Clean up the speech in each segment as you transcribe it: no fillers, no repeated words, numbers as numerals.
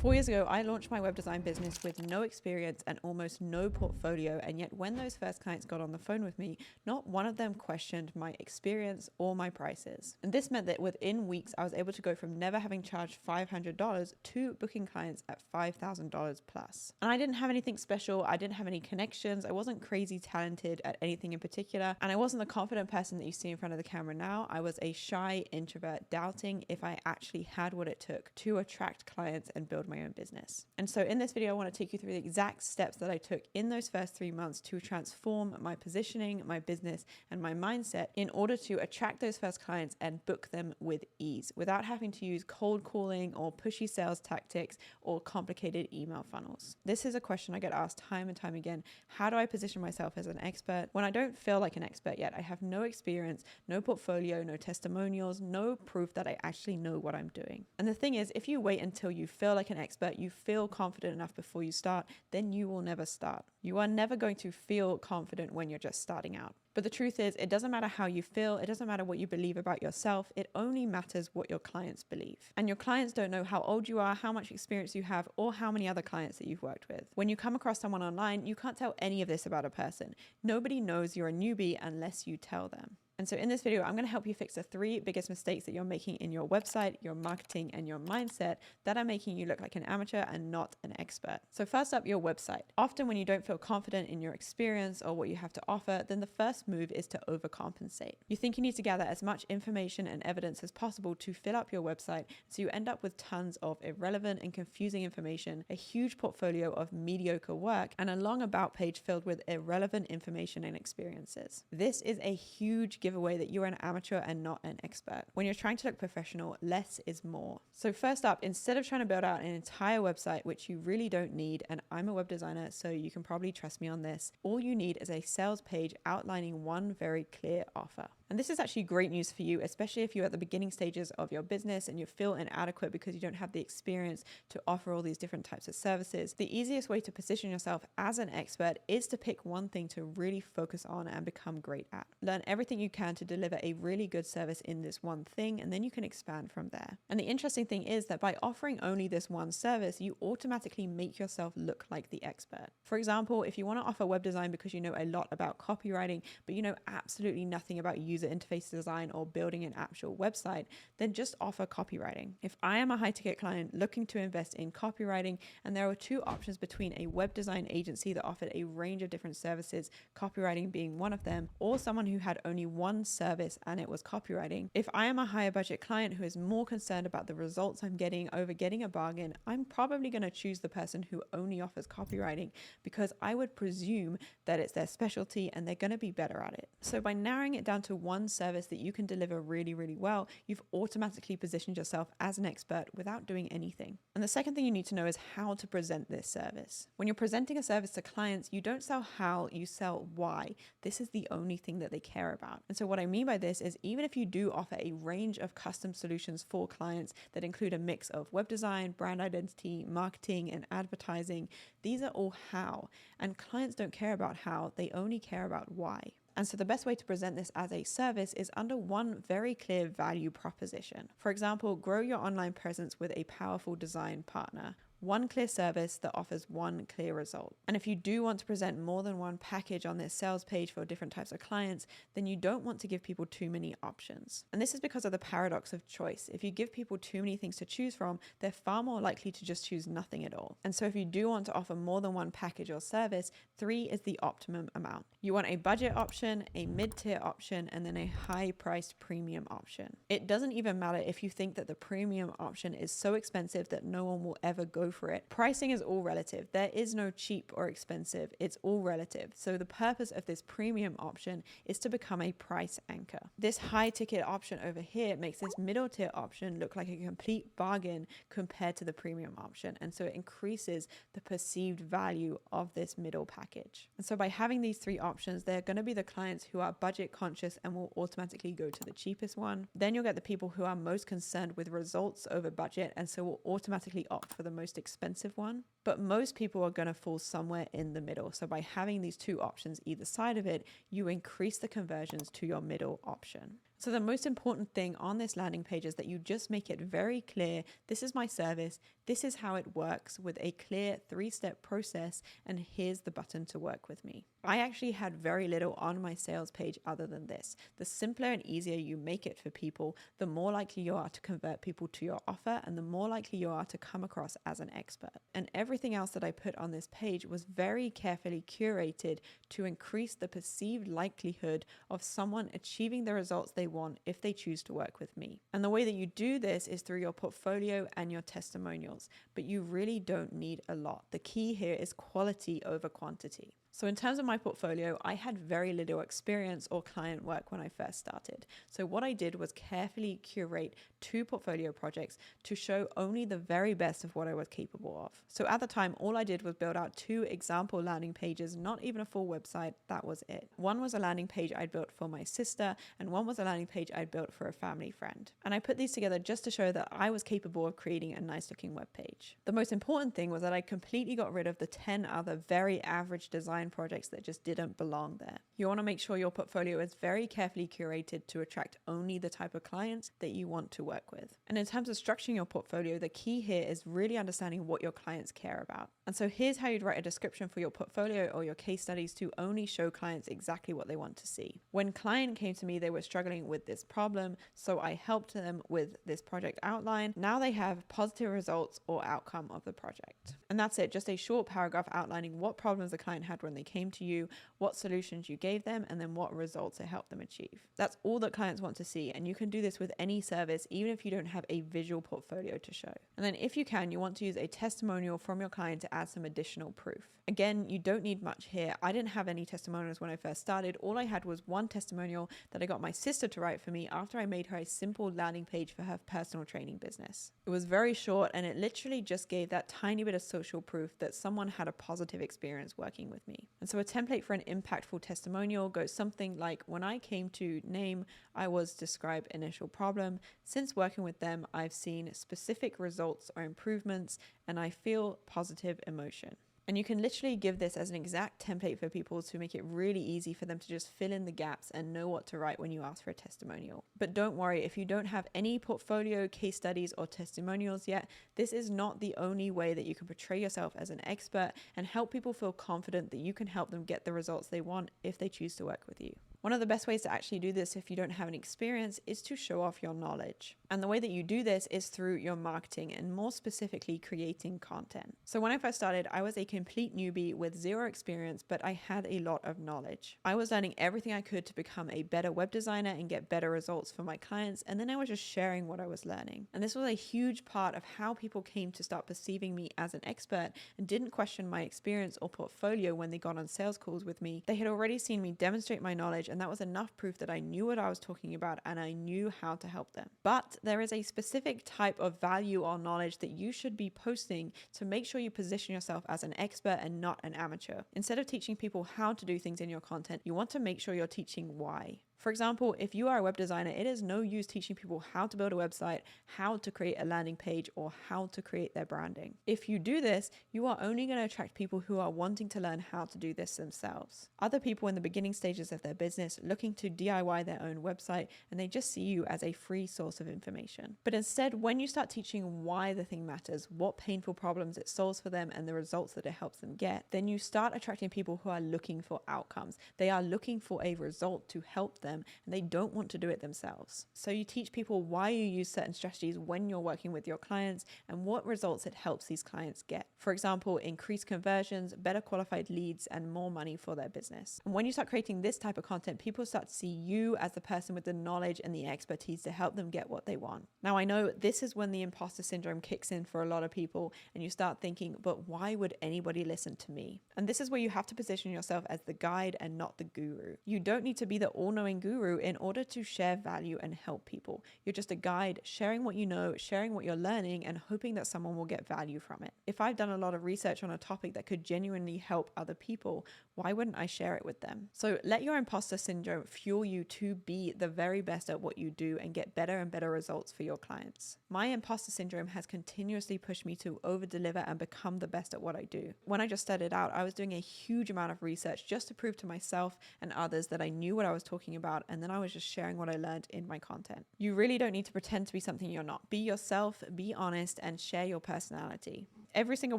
4 years ago, I launched my web design business with no experience and almost no portfolio. And yet when those first clients got on the phone with me, not one of them questioned my experience or my prices. And this meant that within weeks, I was able to go from never having charged $500 to booking clients at $5,000 plus. And I didn't have anything special. I didn't have any connections. I wasn't crazy talented at anything in particular. And I wasn't the confident person that you see in front of the camera now. I was a shy introvert, doubting if I actually had what it took to attract clients and build my own business. And so in this video, I want to take you through the exact steps that I took in those first 3 months to transform my positioning, my business, and my mindset in order to attract those first clients and book them with ease without having to use cold calling or pushy sales tactics or complicated email funnels. This is a question I get asked time and time again. How do I position myself as an expert when I don't feel like an expert yet? I have no experience, no portfolio, no testimonials, no proof that I actually know what I'm doing. And the thing is, if you wait until you feel like an expert, you feel confident enough before you start, then you will never start. You are never going to feel confident when you're just starting out. But the truth is, it doesn't matter how you feel. It doesn't matter what you believe about yourself. It only matters what your clients believe. And your clients don't know how old you are, how much experience you have, or how many other clients that you've worked with. When you come across someone online, you can't tell any of this about a person. Nobody knows you're a newbie unless you tell them. And so in this video, I'm going to help you fix the 3 biggest mistakes that you're making in your website, your marketing, and your mindset that are making you look like an amateur and not an expert. So first up, your website. Often when you don't feel confident in your experience or what you have to offer, then the first move is to overcompensate. You think you need to gather as much information and evidence as possible to fill up your website, so you end up with tons of irrelevant and confusing information, a huge portfolio of mediocre work, and a long about page filled with irrelevant information and experiences. This is a huge giveaway that you're an amateur and not an expert. When you're trying to look professional, less is more. So first up, instead of trying to build out an entire website, which you really don't need, and I'm a web designer, so you can probably trust me on this, all you need is a sales page outlining one very clear offer. And this is actually great news for you, especially if you're at the beginning stages of your business and you feel inadequate because you don't have the experience to offer all these different types of services. The easiest way to position yourself as an expert is to pick one thing to really focus on and become great at. Learn everything you can to deliver a really good service in this one thing, and then you can expand from there. And the interesting thing is that by offering only this one service, you automatically make yourself look like the expert. For example, if you want to offer web design because you know a lot about copywriting, but you know absolutely nothing about user interface design or building an actual website, then just offer copywriting. If I am a high ticket client looking to invest in copywriting, and there are 2 options between a web design agency that offered a range of different services, copywriting being one of them, or someone who had only one service and it was copywriting. If I am a higher budget client who is more concerned about the results I'm getting over getting a bargain, I'm probably going to choose the person who only offers copywriting because I would presume that it's their specialty and they're going to be better at it. So by narrowing it down to one service that you can deliver really, really well, you've automatically positioned yourself as an expert without doing anything. And the second thing you need to know is how to present this service. When you're presenting a service to clients, you don't sell how, you sell why. This is the only thing that they care about. And so what I mean by this is, even if you do offer a range of custom solutions for clients that include a mix of web design, brand identity, marketing, and advertising, these are all how. And clients don't care about how, they only care about why. And so the best way to present this as a service is under one very clear value proposition. For example, grow your online presence with a powerful design partner. One clear service that offers one clear result. And if you do want to present more than one package on this sales page for different types of clients, then you don't want to give people too many options. And this is because of the paradox of choice. If you give people too many things to choose from, they're far more likely to just choose nothing at all. And so if you do want to offer more than one package or service, 3 is the optimum amount. You want a budget option, a mid-tier option, and then a high-priced premium option. It doesn't even matter if you think that the premium option is so expensive that no one will ever go for it. Pricing is all relative. There is no cheap or expensive. It's all relative. So the purpose of this premium option is to become a price anchor. This high ticket option over here makes this middle tier option look like a complete bargain compared to the premium option. And so it increases the perceived value of this middle package. And so by having these 3 options, they're going to be the clients who are budget conscious and will automatically go to the cheapest one. Then you'll get the people who are most concerned with results over budget, and so will automatically opt for the most expensive one. But most people are going to fall somewhere in the middle. So by having these 2 options either side of it, you increase the conversions to your middle option. So the most important thing on this landing page is that you just make it very clear, this is my service, this is how it works, with a clear 3-step process, and here's the button to work with me. I actually had very little on my sales page other than this. The simpler and easier you make it for people, the more likely you are to convert people to your offer, and the more likely you are to come across as an expert. And everything else that I put on this page was very carefully curated to increase the perceived likelihood of someone achieving the results they want if they choose to work with me. And the way that you do this is through your portfolio and your testimonials, but you really don't need a lot. The key here is quality over quantity. So in terms of my portfolio, I had very little experience or client work when I first started. So what I did was carefully curate 2 portfolio projects to show only the very best of what I was capable of. So at the time, all I did was build out 2 example landing pages, not even a full website. That was it. One was a landing page I'd built for my sister, and one was a landing page I'd built for a family friend. And I put these together just to show that I was capable of creating a nice looking web page. The most important thing was that I completely got rid of the 10 other very average design projects that just didn't belong there. You want to make sure your portfolio is very carefully curated to attract only the type of clients that you want to work with. And in terms of structuring your portfolio, the key here is really understanding what your clients care about. And so here's how you'd write a description for your portfolio or your case studies to only show clients exactly what they want to see. When client came to me, they were struggling with this problem, so I helped them with this project outline. Now they have positive results or outcome of the project. And that's it, just a short paragraph outlining what problems the client had when they came to you, what solutions you gave them, and then what results it helped them achieve. That's all that clients want to see, and you can do this with any service, even if you don't have a visual portfolio to show. And then if you can, you want to use a testimonial from your client to add some additional proof. Again, you don't need much here. I didn't have any testimonials when I first started. All I had was one testimonial that I got my sister to write for me after I made her a simple landing page for her personal training business. It was very short, and it literally just gave that tiny bit of social proof that someone had a positive experience working with me. And so a template for an impactful testimonial goes something like, when I came to Name, I was described initial problem. Since working with them, I've seen specific results or improvements, and I feel positive emotion. And you can literally give this as an exact template for people to make it really easy for them to just fill in the gaps and know what to write when you ask for a testimonial. But don't worry, if you don't have any portfolio, case studies, or testimonials yet, this is not the only way that you can portray yourself as an expert and help people feel confident that you can help them get the results they want if they choose to work with you. One of the best ways to actually do this if you don't have an experience is to show off your knowledge. And the way that you do this is through your marketing, and more specifically creating content. So when I first started, I was a complete newbie with 0 experience, but I had a lot of knowledge. I was learning everything I could to become a better web designer and get better results for my clients, and then I was just sharing what I was learning. And this was a huge part of how people came to start perceiving me as an expert and didn't question my experience or portfolio when they got on sales calls with me. They had already seen me demonstrate my knowledge, and that was enough proof that I knew what I was talking about and I knew how to help them. But there is a specific type of value or knowledge that you should be posting to make sure you position yourself as an expert and not an amateur. Instead of teaching people how to do things in your content, you want to make sure you're teaching why. For example, if you are a web designer, it is no use teaching people how to build a website, how to create a landing page, or how to create their branding. If you do this, you are only going to attract people who are wanting to learn how to do this themselves. Other people in the beginning stages of their business looking to DIY their own website, and they just see you as a free source of information. But instead, when you start teaching why the thing matters, what painful problems it solves for them, and the results that it helps them get, then you start attracting people who are looking for outcomes. They are looking for a result to help them, and they don't want to do it themselves. So you teach people why you use certain strategies when you're working with your clients and what results it helps these clients get. For example, increased conversions, better qualified leads, and more money for their business. And when you start creating this type of content, people start to see you as the person with the knowledge and the expertise to help them get what they want. Now, I know this is when the imposter syndrome kicks in for a lot of people, and you start thinking, but why would anybody listen to me? And this is where you have to position yourself as the guide and not the guru. You don't need to be the all-knowing guru in order to share value and help people. You're just a guide, sharing what you know, sharing what you're learning, and hoping that someone will get value from it. If I've done a lot of research on a topic that could genuinely help other people, why wouldn't I share it with them? So let your imposter syndrome fuel you to be the very best at what you do and get better and better results for your clients. My imposter syndrome has continuously pushed me to over-deliver and become the best at what I do. When I just started out, I was doing a huge amount of research just to prove to myself and others that I knew what I was talking about about, and then I was just sharing what I learned in my content. You really don't need to pretend to be something you're not. Be yourself, be honest, and share your personality. Every single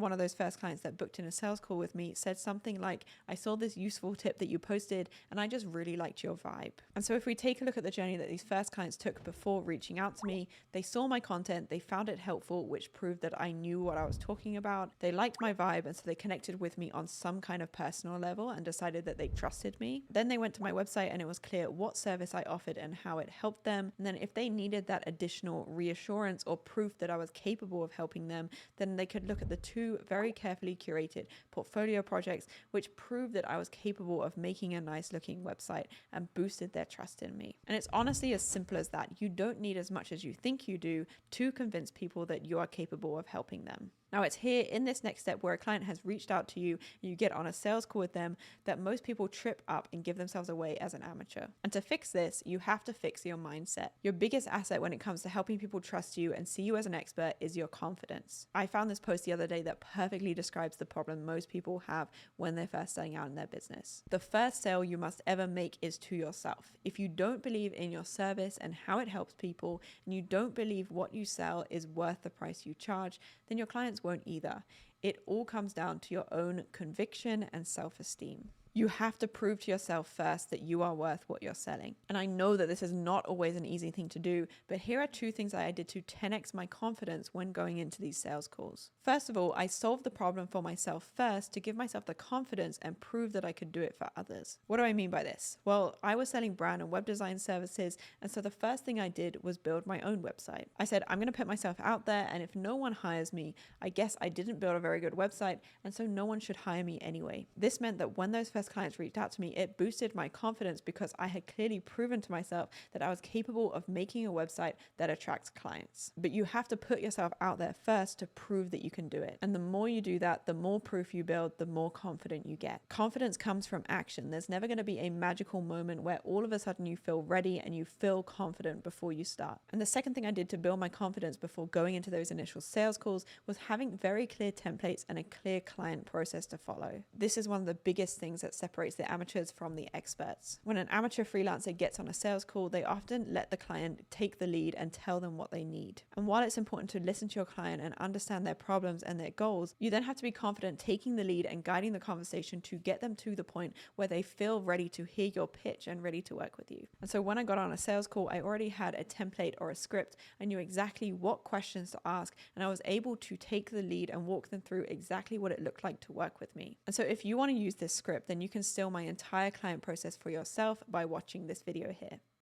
one of those first clients that booked in a sales call with me said something like, I saw this useful tip that you posted and I just really liked your vibe. And so if we take a look at the journey that these first clients took before reaching out to me, they saw my content, they found it helpful, which proved that I knew what I was talking about. They liked my vibe, and so they connected with me on some kind of personal level and decided that they trusted me. Then they went to my website and it was clear what service I offered and how it helped them. And then if they needed that additional reassurance or proof that I was capable of helping them, then they could look at the 2 very carefully curated portfolio projects, which proved that I was capable of making a nice looking website and boosted their trust in me. And it's honestly as simple as that. You don't need as much as you think you do to convince people that you are capable of helping them. Now, it's here in this next step where a client has reached out to you and you get on a sales call with them that most people trip up and give themselves away as an amateur. And to fix this, you have to fix your mindset. Your biggest asset when it comes to helping people trust you and see you as an expert is your confidence. I found this post the other day that perfectly describes the problem most people have when they're first starting out in their business. The first sale you must ever make is to yourself. If you don't believe in your service and how it helps people, and you don't believe what you sell is worth the price you charge, then your clients won't either. It all comes down to your own conviction and self-esteem. You have to prove to yourself first that you are worth what you're selling. And I know that this is not always an easy thing to do, but here are 2 things that I did to 10x my confidence when going into these sales calls. First of all, I solved the problem for myself first to give myself the confidence and prove that I could do it for others. What do I mean by this? Well, I was selling brand and web design services, and so the first thing I did was build my own website. I said, I'm going to put myself out there, and if no one hires me, I guess I didn't build a very good website, and so no one should hire me anyway. This meant that when those first clients reached out to me, it boosted my confidence because I had clearly proven to myself that I was capable of making a website that attracts clients. But you have to put yourself out there first to prove that you can do it. And the more you do that, the more proof you build, the more confident you get. Confidence comes from action. There's never going to be a magical moment where all of a sudden you feel ready and you feel confident before you start. And the second thing I did to build my confidence before going into those initial sales calls was having very clear templates and a clear client process to follow. This is one of the biggest things that separates the amateurs from the experts. When an amateur freelancer gets on a sales call, they often let the client take the lead and tell them what they need. And while it's important to listen to your client and understand their problems and their goals, you then have to be confident taking the lead and guiding the conversation to get them to the point where they feel ready to hear your pitch and ready to work with you. And so when I got on a sales call, I already had a template or a script. I knew exactly what questions to ask, and I was able to take the lead and walk them through exactly what it looked like to work with me. And so if you want to use this script, then you can steal my entire client process for yourself by watching this video here.